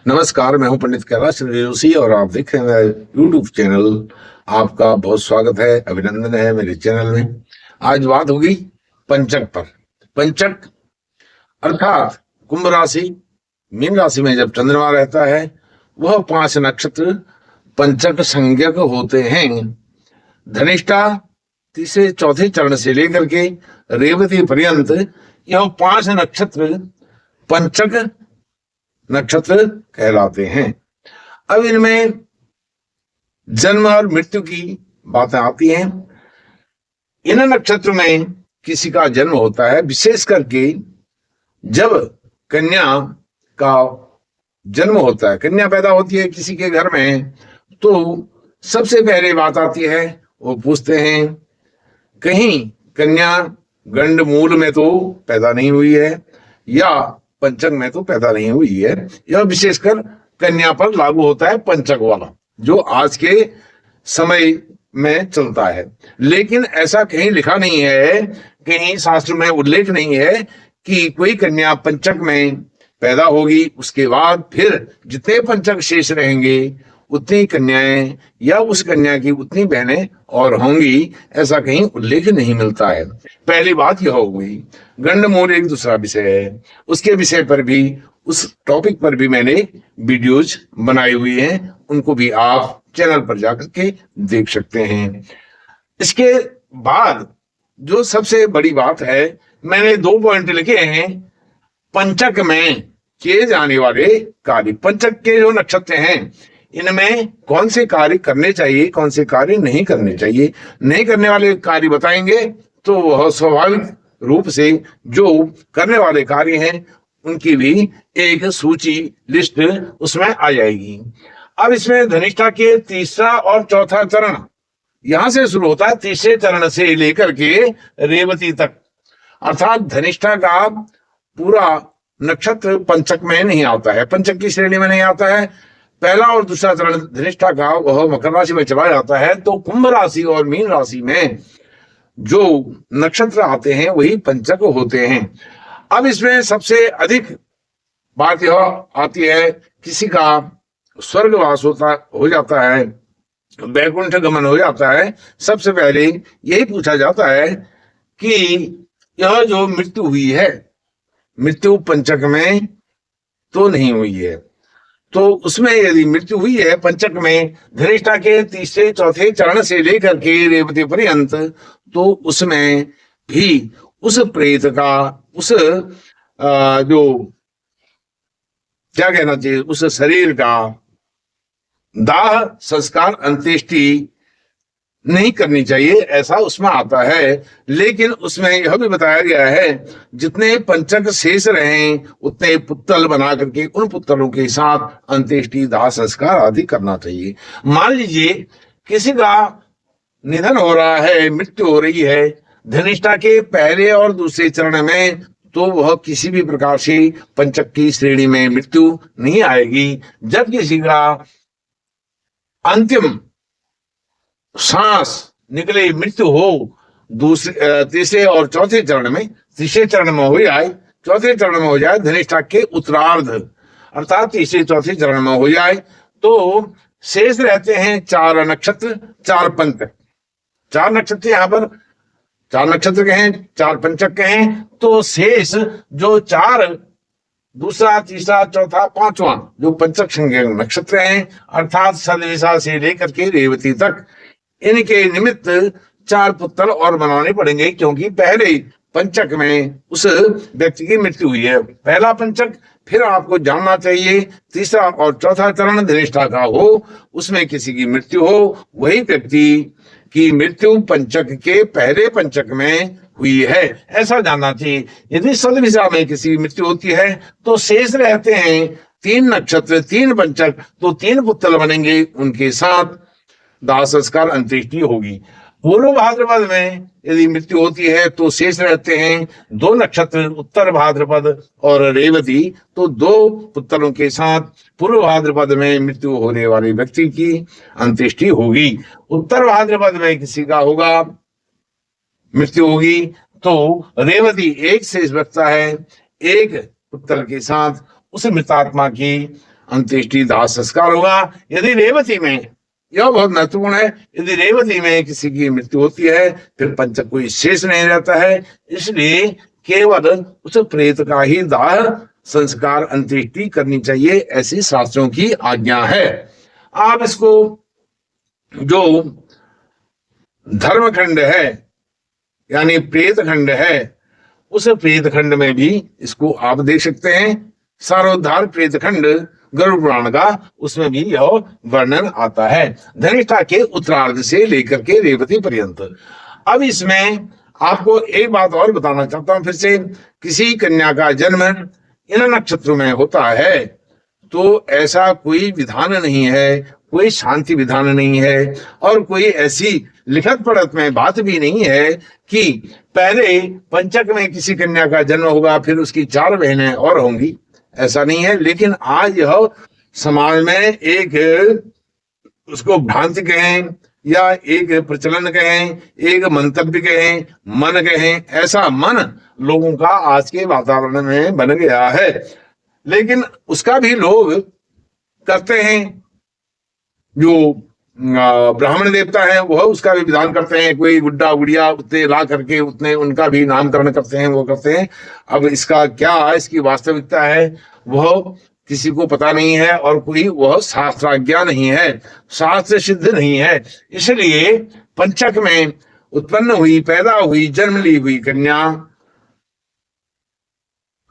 नमस्कार, मैं हूं पंडित कैलाश जोशी और आप देख रहे हैं मेरा यूट्यूब चैनल। आपका बहुत स्वागत है, अभिनंदन है मेरे चैनल में। आज बात होगी पंचक पर। पंचक अर्थात कुंभ राशि, मीन राशि में जब चंद्रमा रहता है वह 5 नक्षत्र पंचक संज्ञक होते हैं। धनिष्ठा तीसरे चौथे चरण से लेकर के रेवती पर्यंत यह 5 नक्षत्र पंचक नक्षत्र कहलाते हैं। अब इनमें जन्म और मृत्यु की बातें आती हैं। इन नक्षत्र में किसी का जन्म होता है, विशेष करके जब कन्या का जन्म होता है, कन्या पैदा होती है किसी के घर में, तो सबसे पहले बात आती है, वो पूछते हैं कहीं कन्या गंड मूल में तो पैदा नहीं हुई है या पंचक में तो पैदा नहीं हुई है। यह विशेषकर कन्या पर लागू होता है पंचक वाला, जो आज के समय में चलता है। लेकिन ऐसा कहीं लिखा नहीं है, कहीं शास्त्र में उल्लेख नहीं है कि कोई कन्या पंचक में पैदा होगी, उसके बाद फिर जितने पंचक शेष रहेंगे उतनी कन्याएं या उस कन्या की उतनी बहनें और होंगी, ऐसा कहीं उल्लेख नहीं मिलता है। पहली बात यह हो गई। गंडमूल एक दूसरा विषय है, उसके विषय पर भी, उस टॉपिक पर भी मैंने वीडियोज बनाई हुई हैं, उनको भी आप चैनल पर जाकर के देख सकते हैं। इसके बाद जो सबसे बड़ी बात है, मैंने 2 पॉइंट लिखे हैं। पंचक में किए जाने वाले कार्य, पंचक के जो नक्षत्र हैं इनमें कौन से कार्य करने चाहिए, कौन से कार्य नहीं करने चाहिए। नहीं करने वाले कार्य बताएंगे तो वह स्वाभाविक रूप से जो करने वाले कार्य हैं उनकी भी एक सूची, लिस्ट उसमें आ जाएगी। अब इसमें धनिष्ठा के तीसरा और चौथा चरण यहां से शुरू होता है, तीसरे चरण से लेकर के रेवती तक, अर्थात धनिष्ठा का पूरा नक्षत्र पंचक में नहीं आता है, पंचक की श्रेणी में नहीं आता है। पहला और दूसरा चरण धनिष्ठा का वह मकर राशि में चला जाता है, तो कुंभ राशि और मीन राशि में जो नक्षत्र आते हैं वही पंचक होते हैं। अब इसमें सबसे अधिक बात यह आती है, किसी का स्वर्गवास हो जाता है, वैकुंठ गमन हो जाता है, सबसे पहले यही पूछा जाता है कि यह जो मृत्यु हुई है, मृत्यु पंचक में तो नहीं हुई है, तो उसमें यदि मृत्यु हुई है पंचक में धनिष्ठा के तीसरे चौथे चरण से लेकर के रेवती पर्यंत, तो उसमें भी उस प्रेत का, उस जो क्या कहना चाहिए, उस शरीर का दाह संस्कार, अंत्येष्टि नहीं करनी चाहिए, ऐसा उसमें आता है। लेकिन उसमें यह भी बताया गया है जितने पंचक शेष रहें उतने पुत्तल बना करके उन पुत्तलों के साथ अंत्येष्टि, दाह संस्कार आदि करना चाहिए। मान लीजिए किसी का निधन हो रहा है, मृत्यु हो रही है धनिष्ठा के पहले और दूसरे चरण में, तो वह किसी भी प्रकार से पंचक की श्रेणी में मृत्यु नहीं आएगी। जब किसी का अंतिम सांस निकले, मृत्यु हो दूसरे, तीसरे और चौथे चरण में, तीसरे चरण में हो जाए, चौथे चरण में हो जाए, धनिष्ठा के उत्तरार्ध अर्थात तीसरे चौथे चरण में हो जाए, तो शेष रहते हैं 4 नक्षत्र, 4 पंचक। 4 नक्षत्र यहाँ पर 4 नक्षत्र कहें, 4 पंचक कहें, तो शेष जो 4 दूसरा, तीसरा, चौथा, पांचवा जो पंचक संज्ञक नक्षत्र हैं, अर्थात सदविशा से लेकर के रेवती तक, इनके निमित्त 4 पुत्तल और बनाने पड़ेंगे, क्योंकि पहले पंचक में उस व्यक्ति की मृत्यु हुई है। पहला पंचक फिर आपको जानना चाहिए, तीसरा और चौथा चरण धनिष्ठा का हो, उसमें किसी की मृत्यु हो, वही व्यक्ति की मृत्यु पंचक के पहले पंचक में हुई है, ऐसा जानना चाहिए। यदि सदविशा में किसी की मृत्यु होती है तो शेष रहते हैं 3 नक्षत्र, 3 पंचक, तो 3 पुत्तल बनेंगे, उनके साथ दाह संस्कार, अंत्येष्टि होगी। पूर्व भाद्रपद में यदि मृत्यु होती है तो शेष रहते हैं 2 नक्षत्र, उत्तर भाद्रपद और रेवती, तो 2 पुत्तलों के साथ पूर्व भाद्रपद में मृत्यु होने वाले व्यक्ति की अंत्येष्टि होगी। उत्तर भाद्रपद में किसी का होगा, मृत्यु होगी, तो रेवती एक शेष बचता है, 1 पुत्तल के साथ उस मृतात्मा की अंत्येष्टि दाह संस्कार होगा। यदि रेवती में, यह बहुत महत्वपूर्ण है, यदि रेवती में किसी की मृत्यु होती है फिर पंचक कोई शेष नहीं रहता है, इसलिए केवल उस प्रेत का ही दाह संस्कार अंत्येष्टि करनी चाहिए, ऐसी शास्त्रों की आज्ञा है। आप इसको जो धर्मखंड है यानी प्रेत खंड है, उस प्रेत खंड में भी इसको आप देख सकते हैं। सारोद्धार प्रेत खंड गरुड़ पुराण का, उसमें भी यह वर्णन आता है, धनिष्ठा के उत्तरार्ध से लेकर के रेवती पर्यंत। अब इसमें आपको एक बात और बताना चाहता हूं फिर से, किसी कन्या का जन्म इन नक्षत्रों में होता है तो ऐसा कोई विधान नहीं है, कोई शांति विधान नहीं है, और कोई ऐसी लिखत पढ़त में बात भी नहीं है कि पहले पंचक में किसी कन्या का जन्म होगा फिर उसकी 4 बहनें और होंगी, ऐसा नहीं है। लेकिन आज यह समाज में एक उसको भ्रांति कहें या एक प्रचलन कहें, एक मंतव्य कहें, मन कहें, ऐसा मन लोगों का आज के वातावरण में बन गया है। लेकिन उसका भी लोग करते हैं, जो ब्राह्मण देवता है वह उसका भी विधान करते हैं, कोई गुड्डा गुड़िया उतने ला करके उतने उनका भी नामकरण करते हैं, वो करते हैं। अब इसका क्या इसकी वास्तविकता है वह किसी को पता नहीं है, और कोई वह शास्त्राज्ञा नहीं है, शास्त्र सिद्ध नहीं है। इसलिए पंचक में उत्पन्न हुई, पैदा हुई, जन्म ली हुई कन्या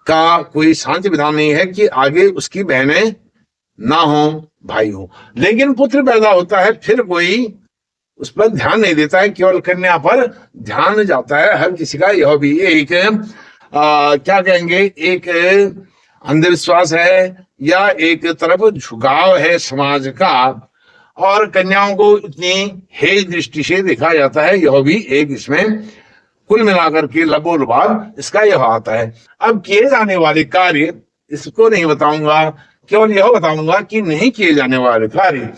का कोई शांति विधान नहीं है कि आगे उसकी बहनें ना हो, भाई हो। लेकिन पुत्र पैदा होता है फिर कोई उस पर ध्यान नहीं देता है, केवल कन्या पर ध्यान जाता है हर किसी का। यह भी एक क्या कहेंगे, एक अंधविश्वास है या एक तरफ झुकाव है समाज का, और कन्याओं को इतनी हेय दृष्टि से देखा जाता है, यह भी एक इसमें कुल मिलाकर के लबोलबाद इसका यह आता है। अब किए जाने वाले कार्य इसको नहीं बताऊंगा, केवल यह बताऊंगा कि नहीं किए जाने वाले कार्य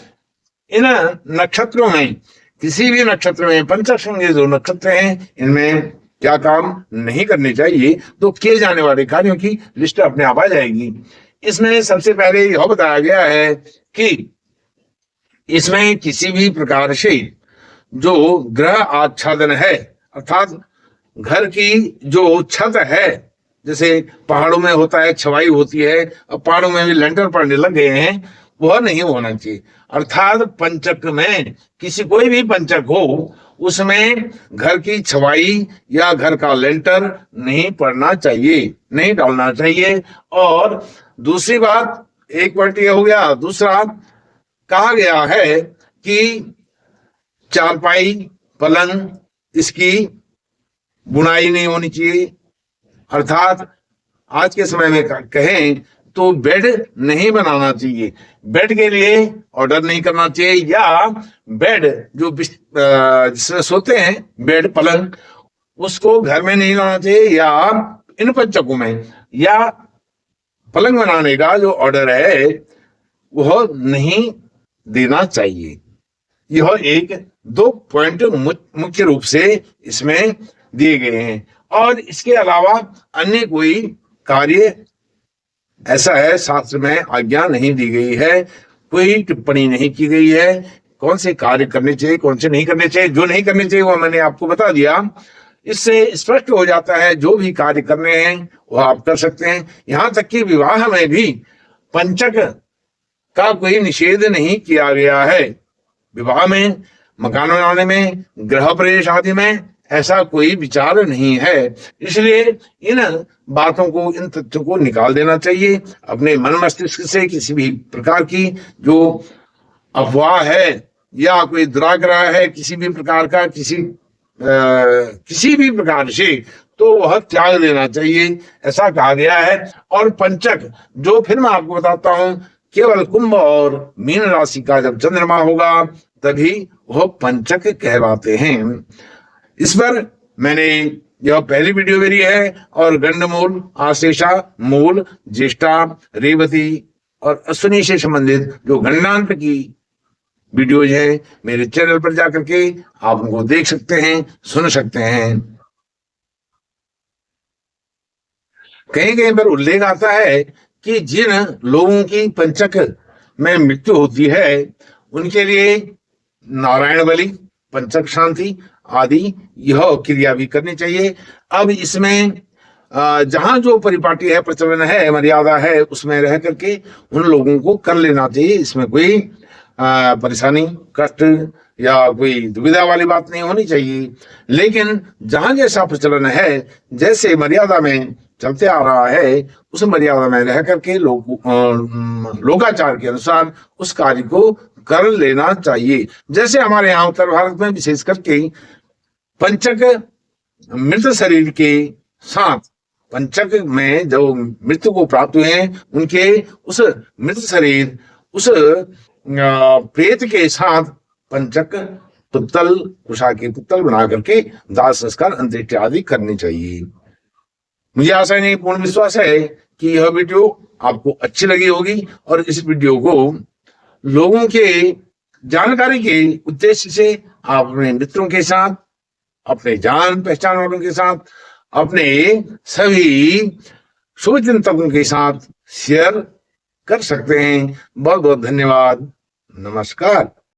इन नक्षत्रों में, किसी भी नक्षत्र में, पंचक जो नक्षत्र हैं इनमें क्या काम नहीं करने चाहिए, तो किए जाने वाले कार्यों की लिस्ट अपने आप आ जाएगी। इसमें सबसे पहले यह बताया गया है कि इसमें किसी भी प्रकार से जो ग्रह आच्छादन है, अर्थात घर की जो छत है, जैसे पहाड़ों में होता है छवाई होती है, अब पहाड़ों में भी लेंटर पड़ने लग गए हैं, वह नहीं होना चाहिए। अर्थात पंचक में किसी कोई भी पंचक हो उसमें घर की छवाई या घर का लेंटर नहीं पड़ना चाहिए, नहीं डालना चाहिए। और दूसरी बात, एक पॉइंट यह हो गया। दूसरा कहा गया है कि चारपाई पलंग इसकी बुनाई नहीं होनी चाहिए, अर्थात आज के समय में कहें तो बेड नहीं बनाना चाहिए, बेड के लिए ऑर्डर नहीं करना चाहिए, या बेड जो जिसमें सोते हैं बेड पलंग उसको घर में नहीं लाना चाहिए, या इन पंचकों में या पलंग बनाने का जो ऑर्डर है वह नहीं देना चाहिए। यह एक 2 पॉइंट मुख्य रूप से इसमें दिए गए हैं, और इसके अलावा अन्य कोई कार्य ऐसा है शास्त्र में आज्ञा नहीं दी गई है, कोई टिप्पणी नहीं की गई है कौन से कार्य करने चाहिए कौन से नहीं करने चाहिए। जो नहीं करने चाहिए वो मैंने आपको बता दिया, इससे स्पष्ट हो जाता है जो भी कार्य करने हैं वह आप कर सकते हैं। यहां तक कि विवाह में भी पंचक का कोई निषेध नहीं किया गया है, विवाह में, मकान बनाने में, गृह प्रवेश आदि में ऐसा कोई विचार नहीं है। इसलिए इन बातों को, इन तथ्यों को निकाल देना चाहिए अपने मन मस्तिष्क से। किसी भी प्रकार की जो अफवाह है या कोई दुराग्रह है किसी भी प्रकार का, किसी भी प्रकार से, तो वह त्याग देना चाहिए, ऐसा कहा गया है। और पंचक जो फिर मैं आपको बताता हूं, केवल कुंभ और मीन राशि का जब चंद्रमा होगा तभी वह पंचक कहलाते हैं। इस पर मैंने, यह पहली वीडियो मेरी है, और गंडमूल, आश्लेषा, मूल, ज्येष्ठा, रेवती और अश्विनी से संबंधित जो गणनांक की वीडियोज हैं मेरे चैनल पर जाकर के आप उनको देख सकते हैं, सुन सकते हैं। कहीं कहीं पर उल्लेख आता है कि जिन लोगों की पंचक में मृत्यु होती है उनके लिए नारायण बलि, पंचक शांति आदि यह क्रिया भी करनी चाहिए। अब इसमें जहां जो परिपाटी है, प्रचलन है, मर्यादा है, उसमें रह करके उन लोगों को कर लेना चाहिए। इसमें कोई परेशानी, कष्ट या कोई दुविधा वाली बात नहीं होनी चाहिए। लेकिन जहां जैसा प्रचलन है, जैसे मर्यादा में चलते आ रहा है, उस मर्यादा में रह करके लोकाचार के अनुसार उस कार्य को कर लेना चाहिए। जैसे हमारे यहाँ उत्तर भारत में विशेष करके पंचक मृत शरीर के साथ, पंचक में जो मृत्यु को प्राप्त हुए हैं उनके उस मृत शरीर, उस प्रेत के साथ पंचक पुत्तल, कुशा के पुत्तल बना करके दाह संस्कार, अंत्येष्टि आदि करनी चाहिए। मुझे आशा नहीं, पूर्ण विश्वास है कि यह वीडियो आपको अच्छी लगी होगी और इस वीडियो को लोगों के जानकारी के उद्देश्य से आप अपने मित्रों के साथ, अपने जान पहचान वालों के साथ, अपने सभी शुभचिंतकों के साथ शेयर कर सकते हैं। बहुत बहुत धन्यवाद। नमस्कार।